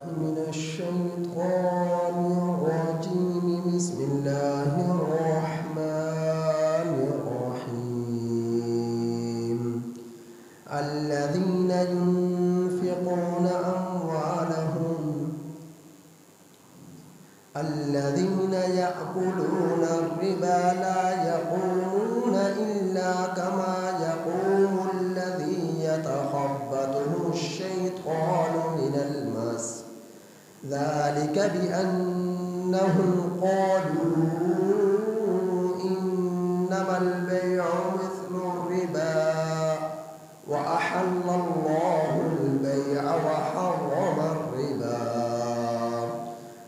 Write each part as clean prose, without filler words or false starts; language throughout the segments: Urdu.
من الشيطان الرجيم. بسم الله الرحمن الرحيم. الذين ينفقون الذين يأكلون الربا لا يقومون إلا كما يقوم الذي يتخبطه الشيطان من المس، ذلك بأنهم قالوا إنما البيع مثل الربا وأحل الله البيع وحرم الربا،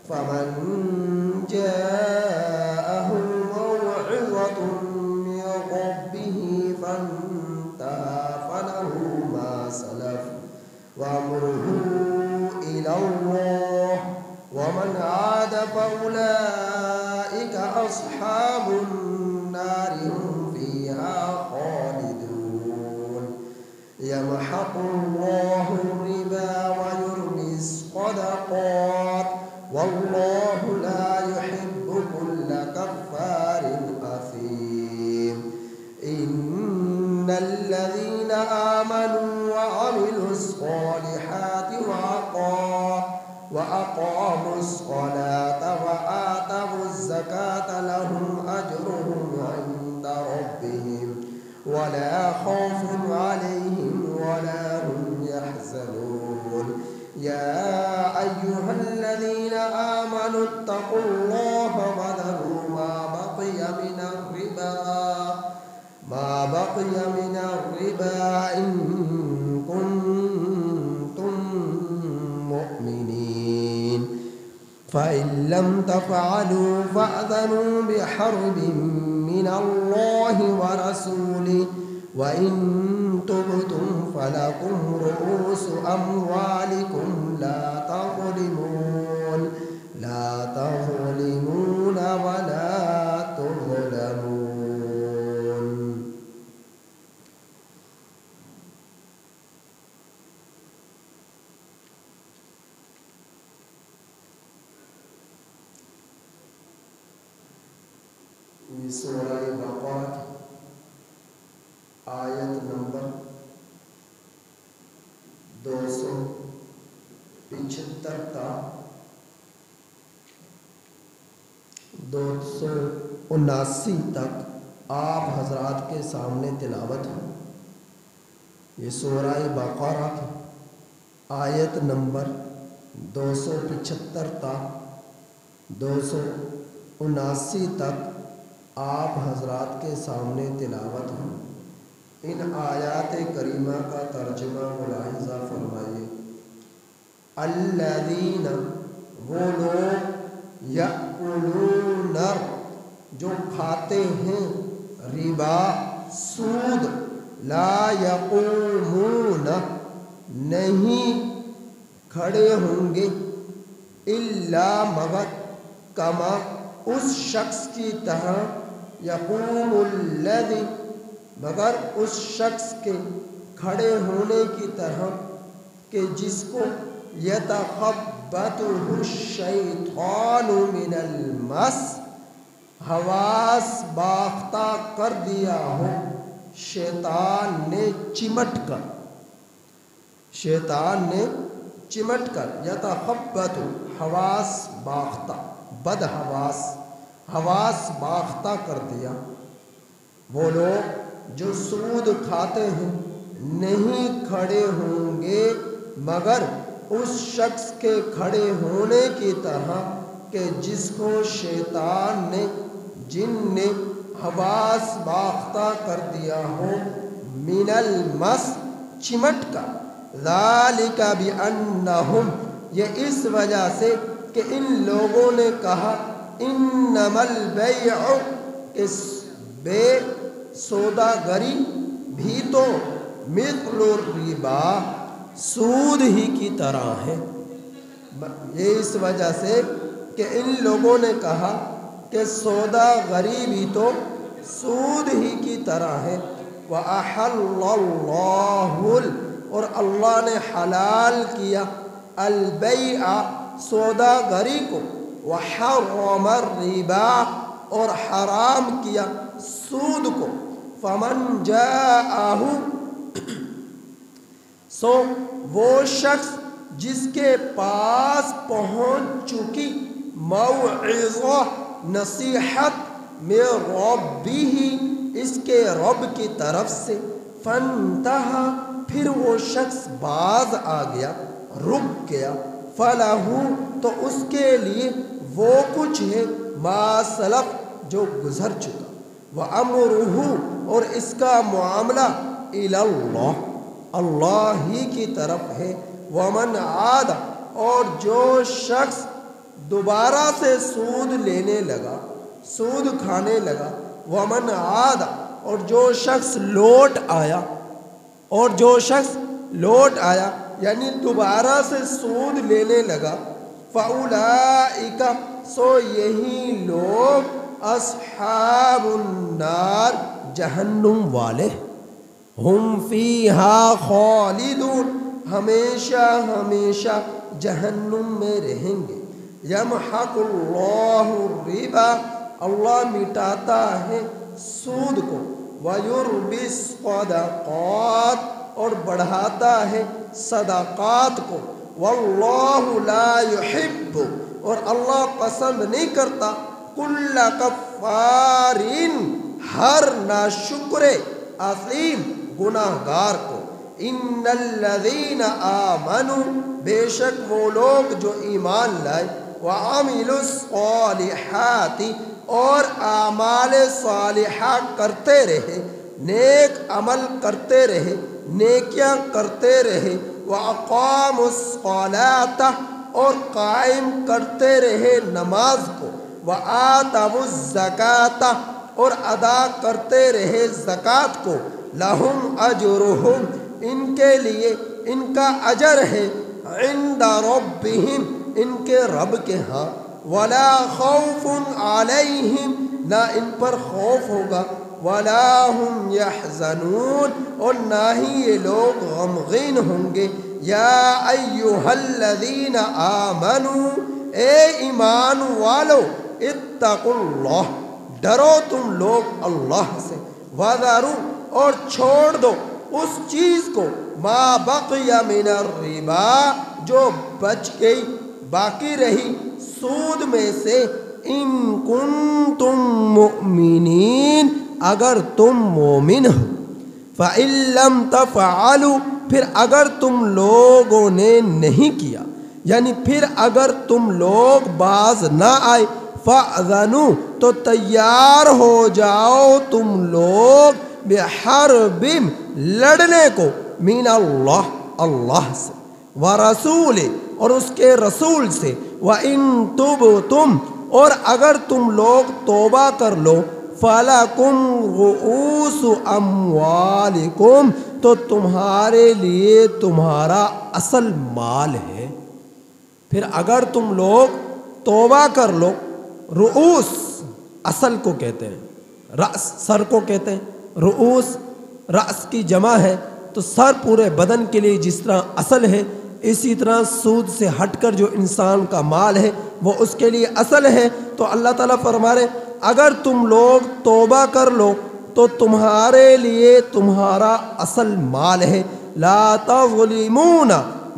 فمن جاءه موعظة من ربه فانتهى فله ما سلف وأمره إلى الله، ومن عاد فأولئك أصحاب النار هم فيها خالدون. يمحق الله الربا ويربي الصدقات والله لا يحب كل كفار أثيم. إن الذين آمنوا وعملوا الصالحات وأقاموا الصلاة وآتوا الزكاة لهم أجرهم عند ربهم ولا خوف عليهم ولا هم يحزنون. يا أيها الذين آمنوا اتقوا الله وذروا ما بقي من الربا إن كنتم مؤمنين، فإن لم تفعلوا فأذنوا بحرب من الله ورسوله، وإن تبتم فلكم رؤوس أموالكم لا تظلمون ولا تظلمون. یہ سورہ بقرہ آیت نمبر 275 تا 279 تک آپ حضرات کے سامنے تلاوت ہے. یہ سورہ بقرہ کی آیت نمبر 275 تا 279 تک آپ حضرات کے سامنے تلاوت ہے. ان آیات کریمہ کا ترجمہ ملاحظہ فرمائیے. الذین، وہ لوگ، یأکلون، جو کھاتے ہیں، ربا، سود، لا یقومون، نہیں کھڑے ہوں گے، الا مگر، کما، اس شخص کی طرح، یقوم الذی، مگر اس شخص کے کھڑے ہونے کی طرح کہ جس کو یتخبطہ الشیطان من المس، حواس باختہ کر دیا ہو شیطان نے چمٹ کر، یتخبطہ، حواس باختہ، بد حواس باختہ کر دیا. وہ لوگ جو سود کھاتے ہیں نہیں کھڑے ہوں گے مگر اس شخص کے کھڑے ہونے کی طرح کہ جس کو شیطان نے، جن نے حواس باختہ کر دیا ہو، من المس، چمٹ کر. ذالک بأنہم، یہ اس وجہ سے کہ ان لوگوں نے کہا، انما البیع، اس بے، سودا گری بھی تو، مثل الربا، سود ہی کی طرح ہے. یہ اس وجہ سے کہ ان لوگوں نے کہا کہ سودا گری بھی تو سود ہی کی طرح ہے. وَأَحَلَّ اللَّهُ، اور اللہ نے حلال کیا، البیع سوداگری کو، وحرم الربا اور حرام کیا سود کو، فمن جاءہ سو وہ شخص جس کے پاس پہنچ چکی موعظہ نصیحت من ربہ اس کے رب کی طرف سے، فانتہا پھر وہ شخص باز آ گیا، رک گیا، فلہ تو اس کے لیے وہ کچھ ہے ما سلف جو گزر چکا، وامرہ اور اس کا معاملہ الی اللہ اللہ ہی کی طرف ہے، ومن عاد اور جو شخص دوبارہ سے سود لینے لگا، سود کھانے لگا، ومن عاد اور جو شخص لوٹ آیا، اور جو شخص لوٹ آیا یعنی دوبارہ سے سود لینے لگا، فاولئک سو یہی لوگ اصحاب النار جہنم والے، ہم فیہا خالدون ہمیشہ ہمیشہ جہنم میں رہیں گے، یمحق اللہ الربا اللہ مٹاتا ہے سود کو، ویربی الصدقات اور بڑھاتا ہے صدقات کو، واللہ لا یحب اور اللہ پسند نہیں کرتا کل کفار ہر ناشکر اثیم گناہ گار کو، ان الذین آمنوا بے شک وہ لوگ جو ایمان لائے، وعملوا الصالحات اور اعمال صالحہ کرتے رہے، نیک عمل کرتے رہے، نیکیاں کرتے رہے، وَأَقَامُوا الصَّلَاةَ اور قائم کرتے رہے نماز کو، وَآتَوُا الزَّكَاةَ اور ادا کرتے رہے زکوٰۃ کو، لَهُمْ أَجْرُهُمْ ان کے لیے ان کا اجر ہے، عند ربهم ان کے رب کے ہاں، ولا خوف علیہم نہ ان پر خوف ہوگا، ولا هم يحزنون اور نہ ہی یہ لوگ غمگین ہوں گے، یا ایھا الذین آمنوا اے ایمان والو، اتقوا اللہ ڈرو تم لوگ اللہ سے، وذروا اور چھوڑ دو اس چیز کو، ما بقی من الربا جو بچ گئی باقی رہی سود میں سے، ان کنتم مؤمنین اگر تم مومن ہو، فإن لم تفعلوا پھر اگر تم لوگوں نے نہیں کیا، یعنی پھر اگر تم لوگ باز نہ آئے، فأذنوا تو تیار ہو جاؤ تم لوگ، بحرب لڑنے کو، من اللہ اللہ سے، ورسول اور اس کے رسول سے، وَإِن تُبْتُمْ اور اگر تم لوگ توبہ کر لو، فَلَكُمْ رُؤُوسُ أَمْوَالِكُمْ تو تمہارے لیے تمہارا اصل مال ہے، پھر اگر تم لوگ توبہ کر لو، رؤوس اصل کو کہتے ہیں، رأس سر کو کہتے ہیں، رؤوس رأس کی جمع ہے، تو سر پورے بدن کے لیے جس طرح اصل ہے، اسی طرح سود سے ہٹ کر جو انسان کا مال ہے وہ اس کے لیے اصل ہے۔ تو اللہ تعالیٰ فرما رہے اگر تم لوگ توبہ کر لو تو تمہارے لیے تمہارا اصل مال ہے، لا تظلمون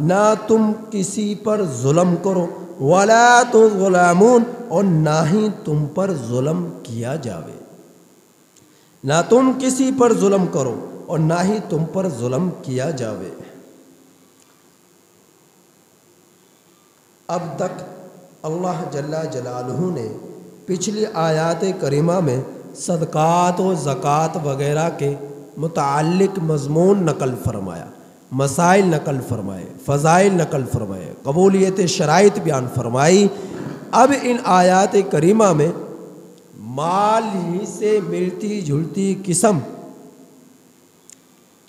نہ تم کسی پر ظلم کرو، ولا تظلمون اور نہ ہی تم پر ظلم کیا جاوے، نہ تم کسی پر ظلم کرو اور نہ ہی تم پر ظلم کیا جاوے۔ اب تک اللہ جل جلالہ نے پچھلی آیات کریمہ میں صدقات و زکوٰۃ وغیرہ کے متعلق مضمون نقل فرمایا، مسائل نقل فرمائے، فضائل نقل فرمائے، قبولیت شرائط بیان فرمائی۔ اب ان آیات کریمہ میں مال ہی سے ملتی جلتی قسم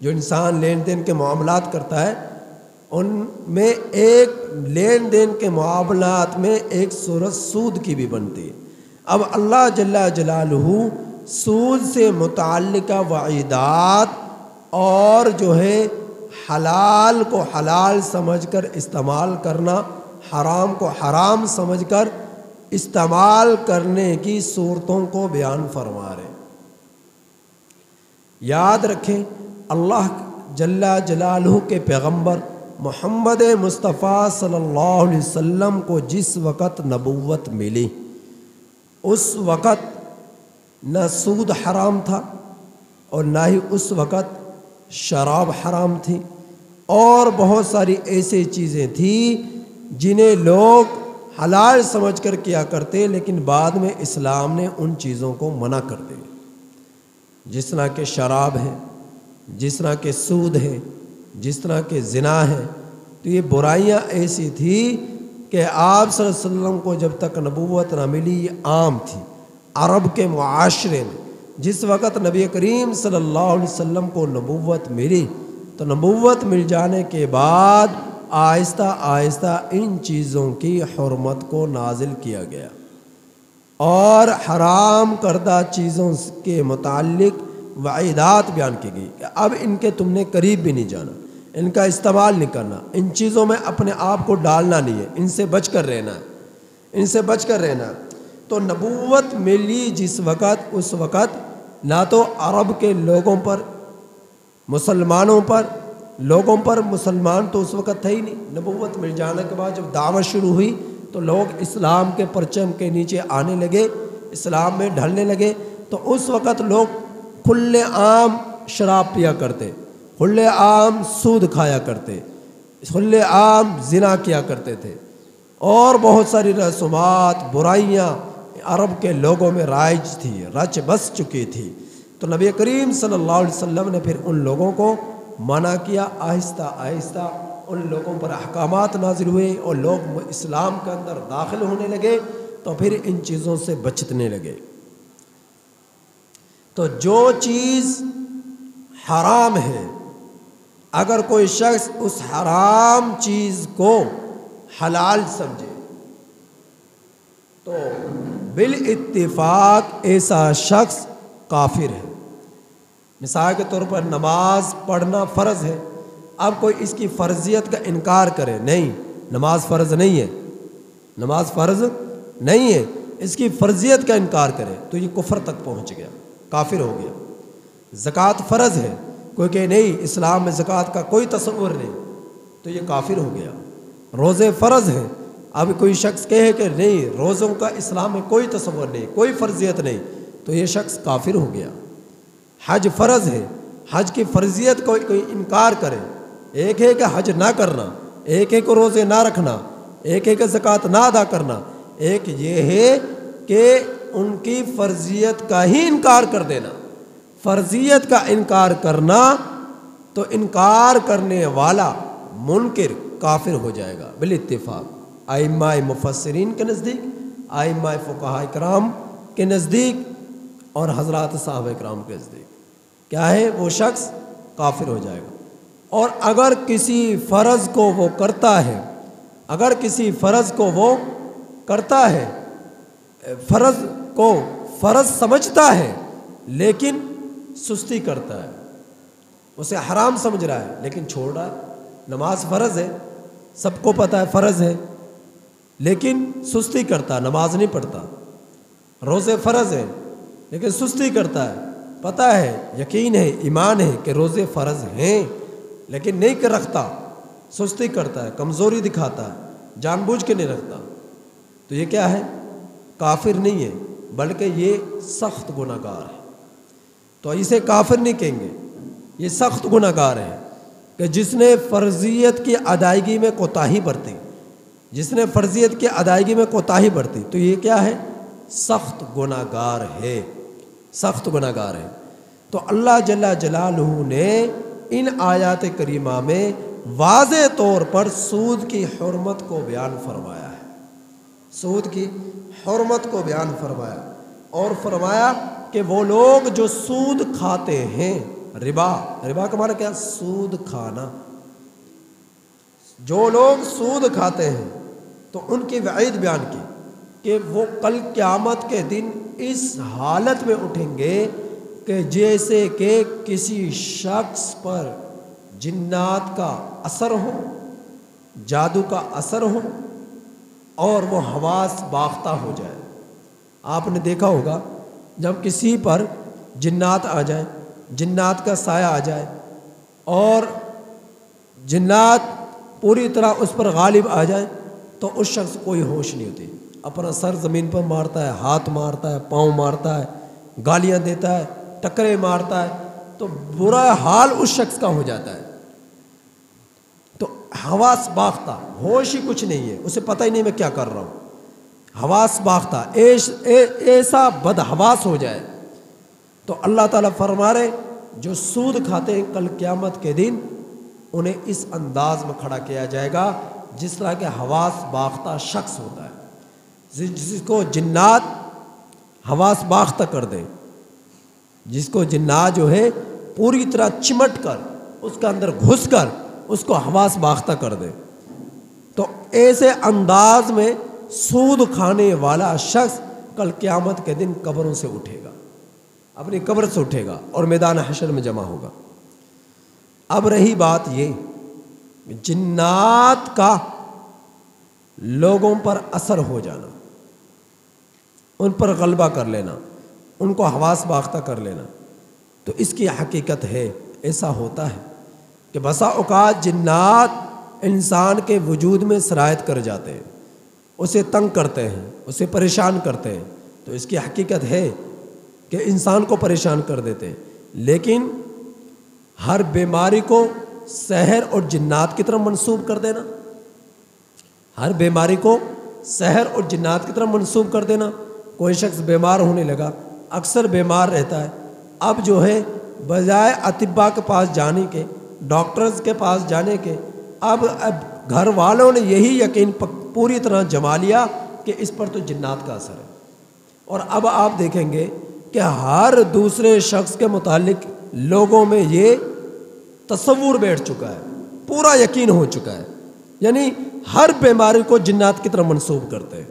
جو انسان لین دین کے معاملات کرتا ہے، ان میں ایک لین دین کے معاملات میں ایک صورت سود کی بھی بنتی ہے۔ اب اللہ جل جلالہ سود سے متعلقہ وعیدات اور جو ہے حلال کو حلال سمجھ کر استعمال کرنا، حرام کو حرام سمجھ کر استعمال کرنے کی صورتوں کو بیان فرما رہے ہیں۔ یاد رکھیں، اللہ جل جلالہ کے پیغمبر محمد مصطفیٰ صلی اللہ علیہ وسلم کو جس وقت نبوت ملی، اس وقت نہ سود حرام تھا اور نہ ہی اس وقت شراب حرام تھی، اور بہت ساری ایسی چیزیں تھیں جنہیں لوگ حلال سمجھ کر کیا کرتے، لیکن بعد میں اسلام نے ان چیزوں کو منع کر دیا، جس طرح کہ شراب ہے، جس طرح کہ سود ہے، جس طرح کہ زنا ہے۔ تو یہ برائیاں ایسی تھیں کہ آپ صلی اللہ علیہ وسلم کو جب تک نبوت نہ ملی یہ عام تھی عرب کے معاشرے میں۔ جس وقت نبی کریم صلی اللہ علیہ وسلم کو نبوت ملی تو نبوت مل جانے کے بعد آہستہ آہستہ ان چیزوں کی حرمت کو نازل کیا گیا، اور حرام کردہ چیزوں کے متعلق وعیدات بیان کی گئی کہ اب ان کے تم نے قریب بھی نہیں جانا، ان کا استعمال نہیں کرنا، ان چیزوں میں اپنے آپ کو ڈالنا نہیں ہے، ان سے بچ کر رہنا ہے، ان سے بچ کر رہنا ہے۔ تو نبوت ملی جس وقت، اس وقت نہ تو عرب کے لوگوں پر، مسلمانوں پر، مسلمان تو اس وقت تھے ہی نہیں۔ نبوت مل جانے کے بعد جب دعوت شروع ہوئی تو لوگ اسلام کے پرچم کے نیچے آنے لگے، اسلام میں ڈھلنے لگے۔ تو اس وقت لوگ کھلے عام شراب پیا کرتے، کھلے عام سود کھایا کرتے، کھلے عام زنا کیا کرتے تھے، اور بہت ساری رسومات، برائیاں عرب کے لوگوں میں رائج تھی، رچ بس چکی تھی۔ تو نبی کریم صلی اللہ علیہ وسلم نے پھر ان لوگوں کو منع کیا، آہستہ آہستہ ان لوگوں پر احکامات نازل ہوئے اور لوگ اسلام کے اندر داخل ہونے لگے، تو پھر ان چیزوں سے بچنے لگے۔ تو جو چیز حرام ہے، اگر کوئی شخص اس حرام چیز کو حلال سمجھے تو بالاتفاق ایسا شخص کافر ہے۔ مثال کے طور پر نماز پڑھنا فرض ہے، اب کوئی اس کی فرضیت کا انکار کرے، نہیں نماز فرض نہیں ہے، نماز فرض نہیں ہے، اس کی فرضیت کا انکار کرے تو یہ کفر تک پہنچ گیا، کافر ہو گیا۔ زکوٰۃ فرض ہے، کوئی کہ نہیں اسلام میں زکوٰۃ کا کوئی تصور نہیں، تو یہ کافر ہو گیا۔ روزے فرض ہیں، اب کوئی شخص کہے کہ نہیں روزوں کا اسلام میں کوئی تصور نہیں، کوئی فرضیت نہیں، تو یہ شخص کافر ہو گیا۔ حج فرض ہے، حج کی فرضیت کو کوئی انکار کرے، ایک ہے کہ حج نہ کرنا، ایک ہے کہ روزے نہ رکھنا، ایک ہے کہ زکوٰۃ نہ ادا کرنا، ایک یہ ہے کہ ان کی فرضیت کا ہی انکار کر دینا۔ فرضیت کا انکار کرنا تو انکار کرنے والا منکر کافر ہو جائے گا بالاتفاق ائمہ مفسرین کے نزدیک، ائمہ فقہاء کرام کے نزدیک، اور حضرات صحابہ کرام کے نزدیک کیا ہے، وہ شخص کافر ہو جائے گا۔ اور اگر کسی فرض کو وہ کرتا ہے، اگر کسی فرض کو وہ کرتا ہے، فرض کو فرض سمجھتا ہے لیکن سستی کرتا ہے، اسے حرام سمجھ رہا ہے لیکن چھوڑ رہا ہے۔ نماز فرض ہے، سب کو پتہ ہے فرض ہے، لیکن سستی کرتا ہے، نماز نہیں پڑھتا۔ روزے فرض ہے لیکن سستی کرتا ہے، پتہ ہے، یقین ہے، ایمان ہے کہ روزے فرض ہیں، لیکن نہیں کر رکھتا، سستی کرتا ہے، کمزوری دکھاتا ہے، جان بوجھ کے نہیں رکھتا، تو یہ کیا ہے، کافر نہیں ہے، بلکہ یہ سخت گناہ گار ہے۔ تو اسے کافر نہیں کہیں گے، یہ سخت گناہ گار ہے کہ جس نے فرضیت کی ادائیگی میں کوتاہی برتی، جس نے فرضیت کی ادائیگی میں کوتاہی برتی، تو یہ کیا ہے، سخت گناہ گار ہے، سخت گناہ گار ہے۔ تو اللہ جل جلالہ نے ان آیات کریمہ میں واضح طور پر سود کی حرمت کو بیان فرمایا ہے، سود کی حرمت کو بیان فرمایا، اور فرمایا کہ وہ لوگ جو سود کھاتے ہیں، ربا کا معنی کیا، سود کھانا، جو لوگ سود کھاتے ہیں تو ان کی وعید بیان کی کہ وہ کل قیامت کے دن اس حالت میں اٹھیں گے کہ جیسے کہ کسی شخص پر جنات کا اثر ہو، جادو کا اثر ہو اور وہ حواس باختہ ہو جائے۔ آپ نے دیکھا ہوگا جب کسی پر جنات آ جائیں، جنات کا سایہ آ جائے اور جنات پوری طرح اس پر غالب آ جائیں تو اس شخص کو کوئی ہوش نہیں ہوتی، اپنا سر زمین پر مارتا ہے، ہاتھ مارتا ہے، پاؤں مارتا ہے، گالیاں دیتا ہے، ٹکرے مارتا ہے، تو برا حال اس شخص کا ہو جاتا ہے۔ تو حواس باختہ، ہوش ہی کچھ نہیں ہے، اسے پتہ ہی نہیں میں کیا کر رہا ہوں، حواس باختہ، ایسا بدحواس ہو جائے تو اللہ تعالیٰ فرما رہے جو سود کھاتے ہیں کل قیامت کے دن انہیں اس انداز میں کھڑا کیا جائے گا جس طرح کے حواس باختہ شخص ہوتا ہے، جس کو جنات حواس باختہ کر دیں، جس کو جنات جو ہے پوری طرح چمٹ کر اس کے اندر گھس کر اس کو حواس باختہ کر دیں، تو ایسے انداز میں سود کھانے والا شخص کل قیامت کے دن قبروں سے اٹھے گا، اپنی قبر سے اٹھے گا اور میدان حشر میں جمع ہوگا۔ اب رہی بات یہ جنات کا لوگوں پر اثر ہو جانا، ان پر غلبہ کر لینا، ان کو حواس باختہ کر لینا، تو اس کی حقیقت ہے ایسا ہوتا ہے کہ بسا اوقات جنات انسان کے وجود میں سرایت کر جاتے ہیں، اسے تنگ کرتے ہیں، اسے پریشان کرتے ہیں، تو اس کی حقیقت ہے کہ انسان کو پریشان کر دیتے ہیں، لیکن ہر بیماری کو سحر اور جنات کی طرف منسوب کر دینا، ہر بیماری کو سحر اور جنات کی طرف منسوب کر دینا۔ کوئی شخص بیمار ہونے لگا، اکثر بیمار رہتا ہے، اب جو ہے بجائے اطباء کے پاس جانے کے، ڈاکٹرز کے پاس جانے کے، اب گھر والوں نے یہی یقین پوری طرح جما لیا کہ اس پر تو جنات کا اثر ہے، اور اب آپ دیکھیں گے کہ ہر دوسرے شخص کے متعلق لوگوں میں یہ تصور بیٹھ چکا ہے، پورا یقین ہو چکا ہے، یعنی ہر بیماری کو جنات کی طرف منسوب کرتے ہیں۔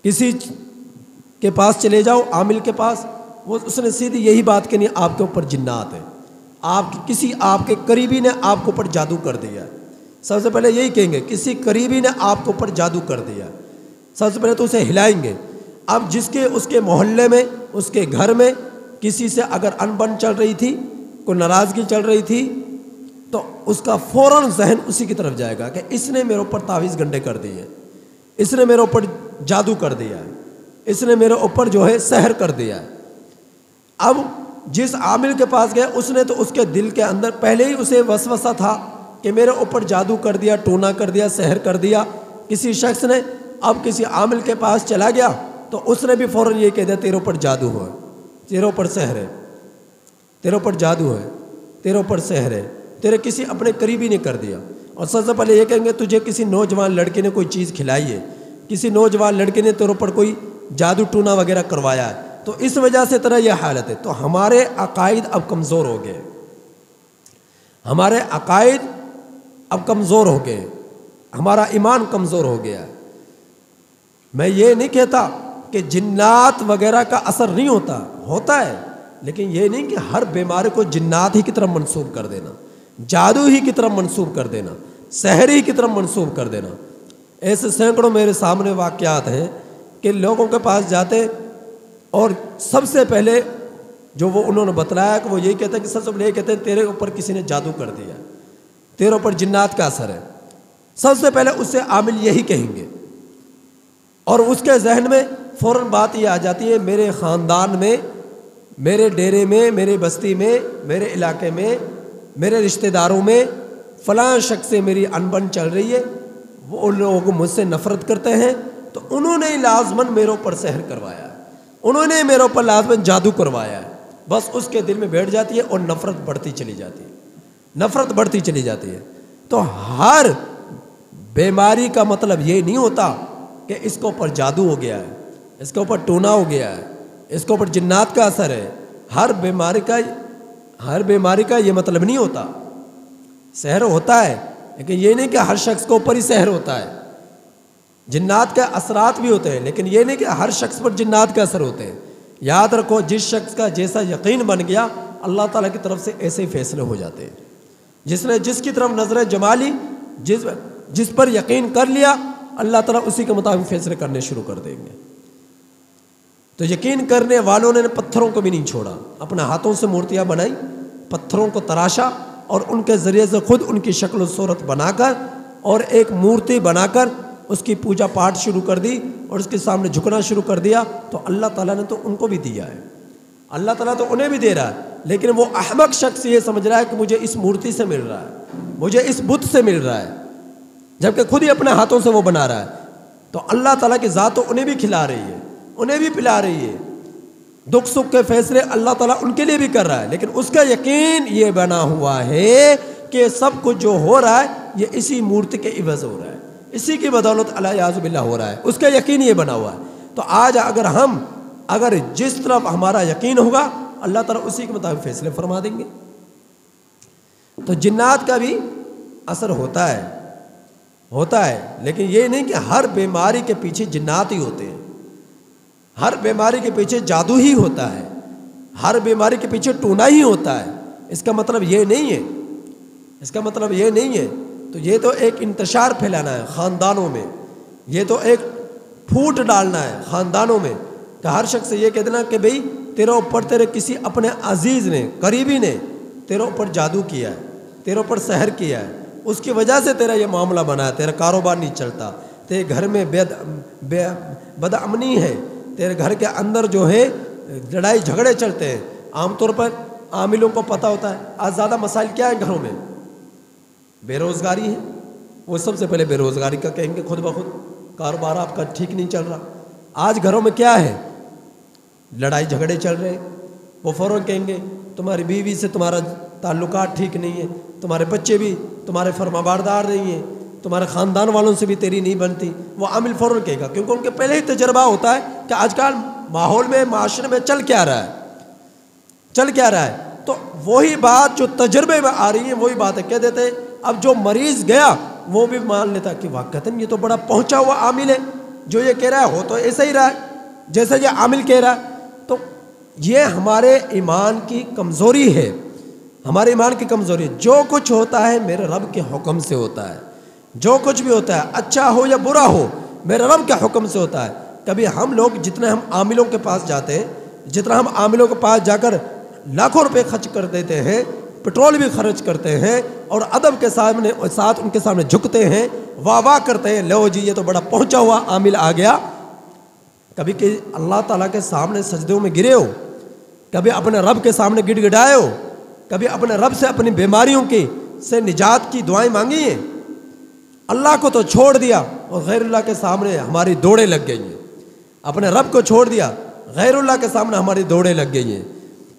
کسی کے پاس چلے جاؤ، عامل کے پاس، وہ اس نے سیدھی یہی بات کہنی آپ کے اوپر جنات ہیں، کسی آپ کے قریبی نے آپ کے اوپر جادو کر دیا ہے، سب سے پہلے یہی کہیں گے کسی قریبی نے آپ کے اوپر جادو کر دیا، سب سے پہلے تو اسے ہلائیں گے۔ اب جس کے اس کے محلے میں، اس کے گھر میں کسی سے اگر انبن چل رہی تھی، کوئی ناراضگی چل رہی تھی، تو اس کا فوراً ذہن اسی کی طرف جائے گا کہ اس نے میرے اوپر تعویذ گنڈے کر دیے ہیں، اس نے میرے اوپر جادو کر دیا ہے، اس نے میرے اوپر جو ہے سحر کر دیا ہے۔ اب جس عامل کے پاس گیا اس نے تو اس کے دل کے اندر پہلے ہی اسے وسوسہ تھا کہ میرے اوپر جادو کر دیا، ٹونا کر دیا، سحر کر دیا کسی شخص نے۔ اب کسی عامل کے پاس چلا گیا تو اس نے بھی فوراً یہ کہہ دیا تیرے اوپر جادو ہے، تیرے اوپر سحر ہے، تیرے اوپر جادو ہے، تیرے اوپر سحر ہے، تیرے کسی اپنے قریبی نے کر دیا۔ اور سب سے پہلے یہ کہیں گے تجھے کسی نوجوان لڑکے نے کوئی چیز کھلائی ہے، کسی نوجوان لڑکے نے تیرے اوپر کوئی جادو ٹونا وغیرہ کروایا ہے، تو اس وجہ سے تیرا یہ حالت ہے۔ تو ہمارے عقائد اب کمزور ہو گئے، ہمارے عقائد اب کمزور ہو گئے، ہمارا ایمان کمزور ہو گیا ہے۔ میں یہ نہیں کہتا کہ جنات وغیرہ کا اثر نہیں ہوتا، ہوتا ہے، لیکن یہ نہیں کہ ہر بیماری کو جنات ہی کی طرف منسوب کر دینا، جادو ہی کی طرف منسوب کر دینا، سحر ہی کی طرف منسوب کر دینا۔ ایسے سینکڑوں میرے سامنے واقعات ہیں کہ لوگوں کے پاس جاتے اور سب سے پہلے جو وہ انہوں نے بتلایا کہ وہ یہی کہتے ہیں کہ سب سے پہلے یہ کہتے ہیں تیرے اوپر کسی نے جادو کر دیا، تیرے اوپر جنات کا اثر ہے، سب سے پہلے اس سے عامل یہی کہیں گے، اور اس کے ذہن میں فوراً بات یہ آ جاتی ہے میرے خاندان میں، میرے ڈیرے میں، میرے بستی میں، میرے علاقے میں، میرے رشتہ داروں میں فلاں شخص سے میری انبن چل رہی ہے، وہ لوگ مجھ سے نفرت کرتے ہیں، تو انہوں نے لازماً میرے اوپر سحر کروایا ہے، انہوں نے میرے اوپر لازماً جادو کروایا ہے، بس اس کے دل میں بیٹھ جاتی ہے اور نفرت بڑھتی چلی جاتی ہے، نفرت بڑھتی چلی جاتی ہے۔ تو ہر بیماری کا مطلب یہ نہیں ہوتا کہ اس کے اوپر جادو ہو گیا ہے، اس کے اوپر ٹونا ہو گیا ہے، اس کے اوپر جنات کا اثر ہے۔ ہر بیماری کا یہ مطلب نہیں ہوتا، سحر ہوتا ہے لیکن یہ نہیں کہ ہر شخص کے اوپر ہی سحر ہوتا ہے، جنات کے اثرات بھی ہوتے ہیں لیکن یہ نہیں کہ ہر شخص پر جنات کے اثر ہوتے ہیں۔ یاد رکھو جس شخص کا جیسا یقین بن گیا اللہ تعالیٰ کی طرف سے ایسے ہی فیصلے ہو جاتے ہیں۔ جس کی طرف نظر جمالی جس پر یقین کر لیا اللہ تعالیٰ اسی کے مطابق فیصلے کرنے شروع کر دیں گے۔ تو یقین کرنے والوں نے پتھروں کو بھی نہیں چھوڑا، اپنے ہاتھوں سے مورتیاں بنائی، پتھروں کو تراشا اور ان کے ذریعے سے خود ان کی شکل و صورت بنا کر اور ایک مورتی بنا کر اس کی پوجا پاٹ شروع کر دی اور اس کے سامنے جھکنا شروع کر دیا۔ تو اللہ تعالیٰ نے تو ان کو بھی دیا ہے، اللہ تعالیٰ تو انہیں بھی دے رہا ہے، لیکن وہ احمق شخص یہ سمجھ رہا ہے کہ مجھے اس مورتی سے مل رہا ہے، مجھے اس بت سے مل رہا ہے، جبکہ خود ہی اپنے ہاتھوں سے وہ بنا رہا ہے۔ تو اللہ تعالیٰ کی ذات تو انہیں بھی کھلا رہی ہے، انہیں بھی پلا رہی ہے، دکھ سکھ کے فیصلے اللہ تعالیٰ ان کے لیے بھی کر رہا ہے، لیکن اس کا یقین یہ بنا ہوا ہے کہ سب کچھ جو ہو رہا ہے یہ اسی مورتی کے عوض ہو رہا ہے، اسی کی بدولت الیاذ باللہ ہو رہا ہے، اس کا یقین یہ بنا ہوا ہے۔ تو آج اگر جس طرف ہمارا یقین ہوگا اللہ تعالیٰ اسی کے مطابق فیصلے فرما دیں گے۔ تو جنات کا بھی اثر ہوتا ہے، لیکن یہ نہیں کہ ہر بیماری کے پیچھے جنات ہی ہوتے ہیں، ہر بیماری کے پیچھے جادو ہی ہوتا ہے، ہر بیماری کے پیچھے ٹونا ہی ہوتا ہے، اس کا مطلب یہ نہیں ہے، تو یہ تو ایک انتشار پھیلانا ہے خاندانوں میں، یہ تو ایک پھوٹ ڈالنا ہے خاندانوں میں کہ ہر شخص یہ کہہ دینا کہ بھئی تیرے اوپر تیرے کسی اپنے عزیز نے، قریبی نے تیرے اوپر جادو کیا ہے، تیرے اوپر سحر کیا ہے، اس کی وجہ سے تیرا یہ معاملہ بنا ہے، تیرا کاروبار نہیں چلتا، تیرے گھر میں بد امنی ہے، تیرے گھر کے اندر جو ہے لڑائی جھگڑے چلتے ہیں۔ عام طور پر عاملوں کو پتہ ہوتا ہے آج زیادہ مسائل کیا ہیں گھروں میں، بے روزگاری ہے، وہ سب سے پہلے بے روزگاری کا کہیں گے خود بخود، کاروبار آپ کا ٹھیک نہیں چل رہا۔ آج گھروں میں کیا ہے، لڑائی جھگڑے چل رہے ہیں، وہ فوراً کہیں گے تمہاری بیوی سے تمہارا تعلقات ٹھیک نہیں ہے، تمہارے بچے بھی تمہارے فرمانبردار نہیں ہیں، تمہارے خاندان والوں سے بھی تیری نہیں بنتی، وہ عامل فوراً کہے گا، کیونکہ ان کے پہلے ہی تجربہ ہوتا ہے کہ آج کل ماحول میں معاشرے میں چل کیا رہا ہے، تو وہی بات جو تجربے میں آ رہی ہے وہی بات ہے، کہہ دیتے ہیں۔ اب جو مریض گیا وہ بھی مان لیتا کہ واقعتاً یہ تو بڑا پہنچا ہوا عامل ہے، جو یہ کہہ رہا ہے ہو تو ایسا ہی رہا ہے جیسا یہ عامل کہہ رہا ہے۔ تو یہ ہمارے ایمان کی کمزوری ہے، ہمارے ایمان کی کمزوری ہے۔ جو کچھ ہوتا ہے میرے رب کے حکم سے ہوتا ہے، جو کچھ بھی ہوتا ہے اچھا ہو یا برا ہو میرے رب کے حکم سے ہوتا ہے۔ کبھی ہم لوگ جتنے ہم عاملوں کے پاس جاتے ہیں، جتنا ہم عاملوں کے پاس جا کر لاکھوں روپے خرچ کر دیتے ہیں، پٹرول بھی خرچ کرتے ہیں اور ادب کے ساتھ ان کے سامنے جھکتے ہیں، واہ کرتے ہیں، لو جی یہ تو بڑا پہنچا ہوا عامل آ گیا۔ کبھی کہ اللہ تعالیٰ کے سامنے سجدوں میں گرے ہو، کبھی اپنے رب کے سامنے گڑ گڑائے ہو، کبھی اپنے رب سے اپنی بیماریوں سے نجات کی دعائیں مانگی ہیں؟ اللہ کو تو چھوڑ دیا اور غیر اللہ کے سامنے ہماری دوڑیں لگ گئی ہیں، اپنے رب کو چھوڑ دیا، غیر اللہ کے سامنے ہماری دوڑیں لگ گئی ہیں۔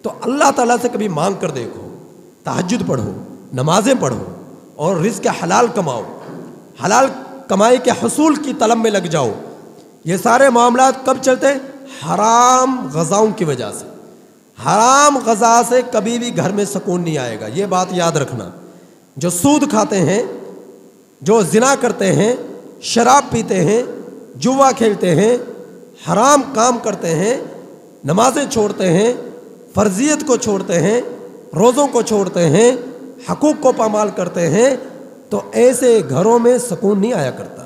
تو اللہ تعالیٰ سے کبھی مانگ کر دیکھو، تہجد پڑھو، نمازیں پڑھو اور رزق حلال کماؤ، حلال کمائی کے حصول کی طلب میں لگ جاؤ۔ یہ سارے معاملات کب چلتے ہیں؟ حرام غذاؤں کی وجہ سے۔ حرام غذا سے کبھی بھی گھر میں سکون نہیں آئے گا، یہ بات یاد رکھنا۔ جو سود کھاتے ہیں، جو زنا کرتے ہیں، شراب پیتے ہیں، جوا کھیلتے ہیں، حرام کام کرتے ہیں، نمازیں چھوڑتے ہیں، فرضیت کو چھوڑتے ہیں، روزوں کو چھوڑتے ہیں، حقوق کو پامال کرتے ہیں، تو ایسے گھروں میں سکون نہیں آیا کرتا۔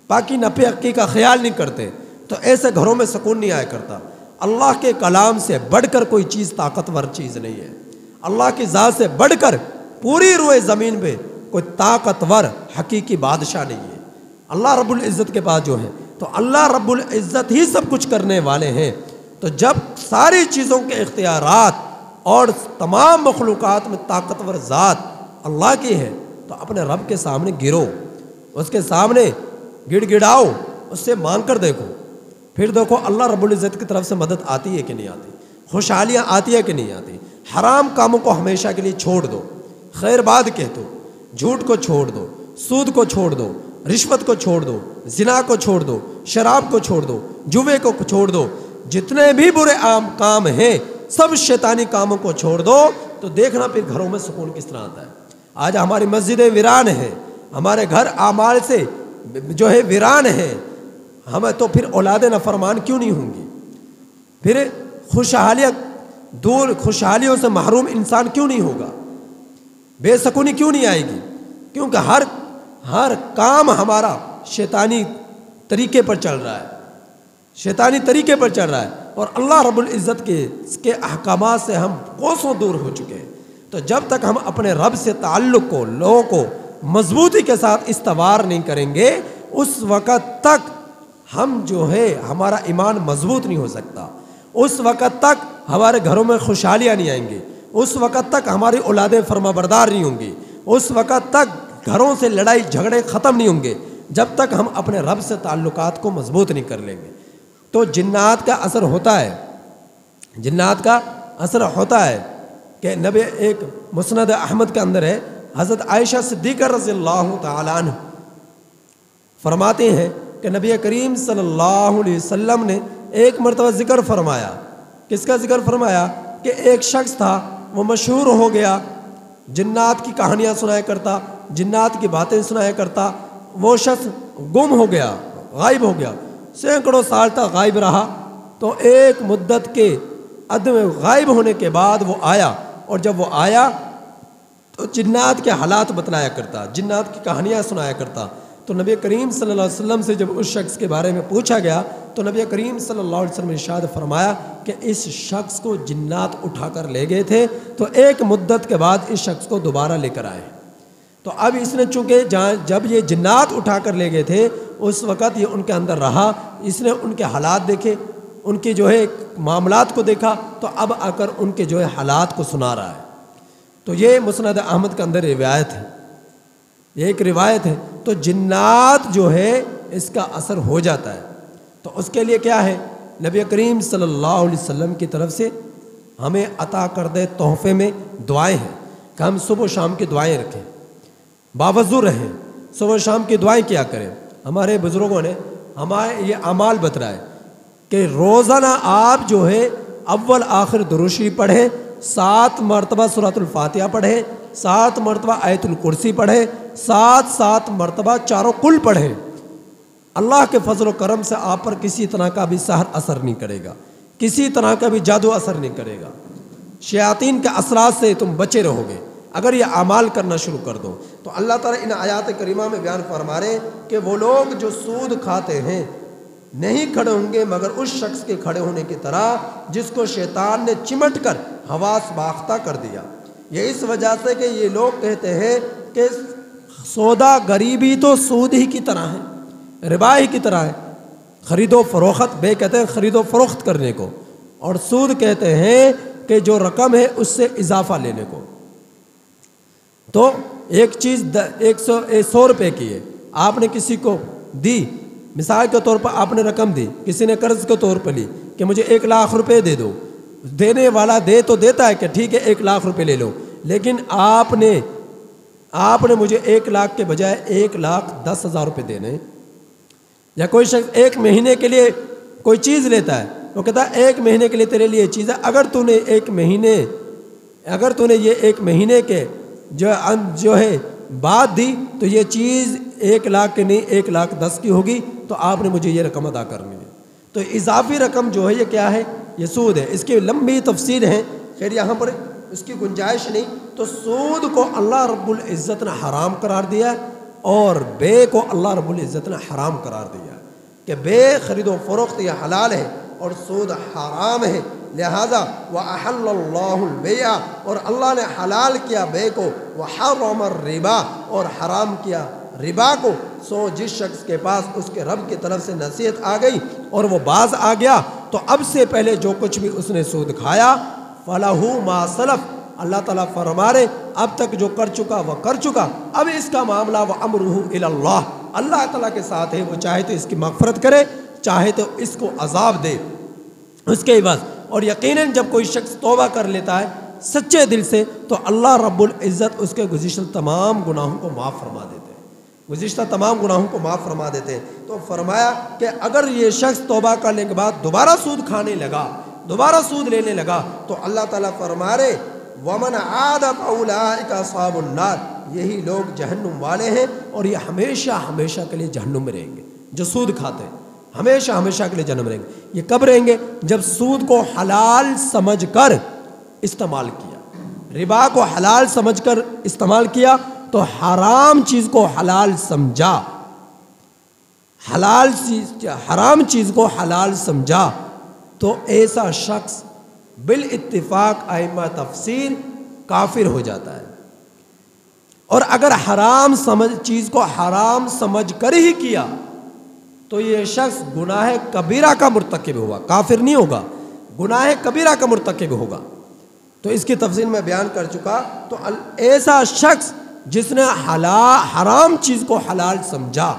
باقی نفع حقی کا خیال نہیں کرتے تو ایسے گھروں میں سکون نہیں آیا کرتا۔ اللہ کے کلام سے بڑھ کر کوئی چیز طاقتور چیز نہیں ہے، اللہ کی ذات سے بڑھ کر پوری روئے زمین پہ کوئی طاقتور حقیقی بادشاہ نہیں ہے۔ اللہ رب العزت کے پاس جو ہے، تو اللہ رب العزت ہی سب کچھ کرنے والے ہیں۔ تو جب ساری چیزوں کے اختیارات اور تمام مخلوقات میں طاقتور ذات اللہ کی ہے، تو اپنے رب کے سامنے گرو، اس کے سامنے گڑ گڑاؤ، اس سے مانگ کر دیکھو، پھر دیکھو اللہ رب العزت کی طرف سے مدد آتی ہے کہ نہیں آتی، خوشحالیاں آتی ہے کہ نہیں آتی۔ حرام کاموں کو ہمیشہ کے لیے چھوڑ دو، خیر بات کہہ دو، جھوٹ کو چھوڑ دو، سود کو چھوڑ دو، رشوت کو چھوڑ دو، زنا کو چھوڑ دو، شراب کو چھوڑ دو، جوے کو چھوڑ دو، جتنے بھی برے کام ہیں سب شیطانی کاموں کو چھوڑ دو، تو دیکھنا پھر گھروں میں سکون کس طرح آتا ہے۔ آج ہماری مسجدیں ویران ہیں، ہمارے گھر اعمال سے جو ہے ویران ہیں، ہمیں تو پھر اولاد نافرمان کیوں نہیں ہوں گی؟ پھر خوشحالیوں سے محروم انسان کیوں نہیں ہوگا؟ بے سکونی کیوں نہیں آئے گی؟ کیونکہ ہر کام ہمارا شیطانی طریقے پر چل رہا ہے، شیطانی طریقے پر چل رہا ہے، اور اللہ رب العزت کے احکامات سے ہم کوسوں دور ہو چکے ہیں۔ تو جب تک ہم اپنے رب سے تعلق کو، لوگوں کو مضبوطی کے ساتھ استوار نہیں کریں گے، اس وقت تک ہم جو ہے ہمارا ایمان مضبوط نہیں ہو سکتا، اس وقت تک ہمارے گھروں میں خوشحالیاں نہیں آئیں گی، اس وقت تک ہماری اولادیں فرما بردار نہیں ہوں گی، اس وقت تک گھروں سے لڑائی جھگڑے ختم نہیں ہوں گے، جب تک ہم اپنے رب سے تعلقات کو مضبوط نہیں کر لیں گے۔ تو جنات کا اثر ہوتا ہے، جنات کا اثر ہوتا ہے کہ نبی ایک مسند احمد کے اندر ہے، حضرت عائشہ صدیقہ رضی اللہ تعالیٰ عنہ فرماتے ہیں کہ نبی کریم صلی اللہ علیہ وسلم نے ایک مرتبہ ذکر فرمایا۔ کس کا ذکر فرمایا؟ کہ ایک شخص تھا، وہ مشہور ہو گیا، جنات کی کہانیاں سنایا کرتا، جنات کی باتیں سنایا کرتا۔ وہ شخص گم ہو گیا، غائب ہو گیا، سینکڑوں سال تک غائب رہا۔ تو ایک مدت کے عدم غائب ہونے کے بعد وہ آیا، اور جب وہ آیا تو جنات کے حالات بتلایا کرتا، جنات کی کہانیاں سنایا کرتا۔ تو نبی کریم صلی اللہ علیہ وسلم سے جب اس شخص کے بارے میں پوچھا گیا تو نبی کریم صلی اللہ علیہ وسلم نے ارشاد فرمایا کہ اس شخص کو جنات اٹھا کر لے گئے تھے، تو ایک مدت کے بعد اس شخص کو دوبارہ لے کر آئے۔ تو اب اس نے چونکہ جب یہ جنات اٹھا کر لے گئے تھے اس وقت یہ ان کے اندر رہا، اس نے ان کے حالات دیکھے، ان کے جو ہے معاملات کو دیکھا، تو اب آ کر ان کے جو ہے حالات کو سنا رہا ہے۔ تو یہ مسند احمد کے اندر روایت ہے، یہ ایک روایت ہے۔ تو جنات جو ہے اس کا اثر ہو جاتا ہے، تو اس کے لیے کیا ہے؟ نبی کریم صلی اللہ علیہ وسلم کی طرف سے ہمیں عطا کردہ تحفے میں دعائیں ہیں کہ ہم صبح و شام کی دعائیں رکھیں، باوضو رہیں، صبح و شام کی دعائیں کیا کریں۔ ہمارے بزرگوں نے ہمارے یہ اعمال بتلائے کہ روزانہ آپ جو ہے اول آخر درود شریف پڑھیں، 7 مرتبہ سورۃ الفاتحہ پڑھیں، 7 مرتبہ آیت الکرسی پڑھیں، 7 مرتبہ چاروں کل پڑھیں۔ اللہ کے فضل و کرم سے آپ پر کسی طرح کا بھی سحر اثر نہیں کرے گا، کسی طرح کا بھی جادو اثر نہیں کرے گا، شیاطین کے اثرات سے تم بچے رہو گے اگر یہ اعمال کرنا شروع کر دو۔ تو اللہ تعالیٰ ان آیات کریمہ میں بیان فرما رہے ہیں کہ وہ لوگ جو سود کھاتے ہیں نہیں کھڑے ہوں گے مگر اس شخص کے کھڑے ہونے کی طرح جس کو شیطان نے چمٹ کر حواس باختہ کر دیا۔ یہ اس وجہ سے کہ یہ لوگ کہتے ہیں کہ سودا غریبی تو سود ہی کی طرح ہے، ربا ہی کی طرح ہے۔ خرید و فروخت، بے کہتے ہیں خرید و فروخت کرنے کو، اور سود کہتے ہیں کہ جو رقم ہے اس سے اضافہ لینے کو۔ تو ایک چیز 100 روپے کی ہے، آپ نے کسی کو دی، مثال کے طور پر آپ نے رقم دی، کسی نے قرض کے طور پر لی کہ مجھے 1 لاکھ روپے دے دو، دینے والا دے تو دیتا ہے کہ ٹھیک ہے 1 لاکھ روپے لے لو، لیکن آپ نے مجھے 1 لاکھ کے بجائے 1,10,000 روپے دینے۔ یا کوئی شخص 1 مہینے کے لیے کوئی چیز لیتا ہے، وہ کہتا ہے 1 مہینے کے لیے تیرے لیے چیز ہے، اگر تو نے یہ 1 مہینے کے جو ہے بعد دی تو یہ چیز 1 لاکھ کی نہیں 1,10,000 کی ہوگی، تو آپ نے مجھے یہ رقم ادا کرنی ہے۔ تو اضافی رقم جو ہے یہ کیا ہے؟ یہ سود ہے۔ اس کی لمبی تفصیل ہے، خیر یہاں پر اس کی گنجائش نہیں۔ تو سود کو اللہ رب العزت نے حرام قرار دیا ہے، اور بے کو اللہ رب العزت نے حرام قرار دیا ہے کہ بے خرید و فروخت یہ حلال ہے اور سود حرام ہے، لہذا وَأَحَلَّ اللَّهُ الْبَيْعَ، اور اللہ نے حلال کیا بے کو، وَحَرَّمَ الرِّبَا، اور حرام کیا ربا کو۔ سو جس شخص کے پاس اس کے رب کی طرف سے نصیحت آ گئی اور وہ باز آ گیا، تو اب سے پہلے جو کچھ بھی اس نے سود کھایا فَلَهُ مَا سَلَفَ، اللہ تعالیٰ فرما رہے اب تک جو کر چکا وہ کر چکا، اب اس کا معاملہ وَأَمْرُهُ إِلَى اللَّهِ، اللہ تعالیٰ کے ساتھ ہے، وہ چاہے تو اس کی مغفرت کرے، چاہے تو اس کو عذاب دے اس کے عوض۔ اور یقیناً جب کوئی شخص توبہ کر لیتا ہے سچے دل سے تو اللہ رب العزت اس کے گزشتہ تمام گناہوں کو معاف فرما دیتے ہیں، گزشتہ تمام گناہوں کو معاف فرما دیتے ہیں۔ تو فرمایا کہ اگر یہ شخص توبہ کرنے کے بعد دوبارہ سود کھانے لگا، دوبارہ سود لینے لگا، تو اللہ تعالیٰ فرما رہے وَمَنْ عَادَ فَأُولَٰئِكَ أَصْحَابُ النَّارِ، یہی لوگ جہنم والے ہیں اور یہ ہمیشہ ہمیشہ کے لیے جہنم میں رہیں گے۔ جو سود کھاتے ہیں ہمیشہ ہمیشہ کے لیے جہنم رہیں گے۔ یہ کب رہیں گے؟ جب سود کو حلال سمجھ کر استعمال کیا، ربا کو حلال سمجھ کر استعمال کیا تو حرام چیز کو حلال سمجھا، حرام چیز کو حلال سمجھا، تو ایسا شخص بالاتفاق ائمہ تفسیر کافر ہو جاتا ہے۔ اور اگر حرام چیز کو حرام سمجھ کر ہی کیا تو یہ شخص گناہ کبیرہ کا مرتکب ہوا، کافر نہیں ہوگا، گناہ کبیرہ کا مرتکب ہوگا۔ تو اس کی تفصیل میں بیان کر چکا۔ تو ایسا شخص جس نے حرام چیز کو حلال سمجھا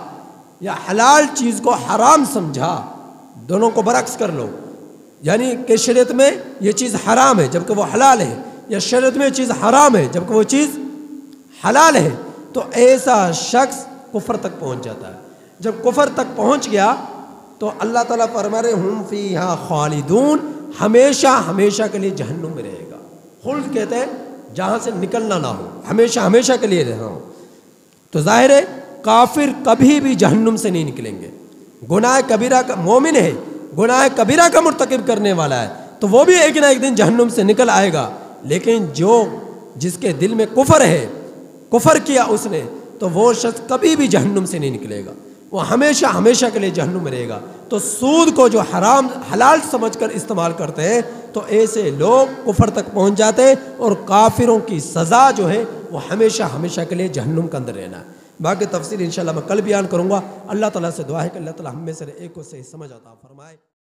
یا حلال چیز کو حرام سمجھا، دونوں کو برعکس کر لو، یعنی کہ شریعت میں یہ چیز حرام ہے جبکہ وہ حلال ہے، یا شریعت میں یہ چیز حرام ہے جبکہ وہ چیز حلال ہے، تو ایسا شخص کفر تک پہنچ جاتا ہے۔ جب کفر تک پہنچ گیا تو اللہ تعالیٰ فرما رہے ہم فیہا خالدون، ہمیشہ ہمیشہ کے لیے جہنم میں رہے گا۔ خلد کہتے ہیں جہاں سے نکلنا نہ ہو، ہمیشہ ہمیشہ کے لیے رہنا ہو۔ تو ظاہر ہے کافر کبھی بھی جہنم سے نہیں نکلیں گے۔ گناہ کبیرہ کا مومن ہے، گناہ کبیرہ کا مرتکب کرنے والا ہے تو وہ بھی ایک نہ ایک دن جہنم سے نکل آئے گا، لیکن جس کے دل میں کفر ہے، کفر کیا اس نے، تو وہ شخص کبھی بھی جہنم سے نہیں نکلے گا، وہ ہمیشہ ہمیشہ کے لیے جہنم میں رہے گا۔ تو سود کو جو حلال سمجھ کر استعمال کرتے ہیں تو ایسے لوگ کفر تک پہنچ جاتے ہیں، اور کافروں کی سزا جو ہے وہ ہمیشہ ہمیشہ کے لیے جہنم کے اندر رہنا ہے۔ باقی تفصیل انشاءاللہ میں کل بیان کروں گا۔ اللہ تعالیٰ سے دعا ہے کہ اللہ تعالیٰ ہم میں سے ایک کو صحیح سمجھ عطا فرمائے۔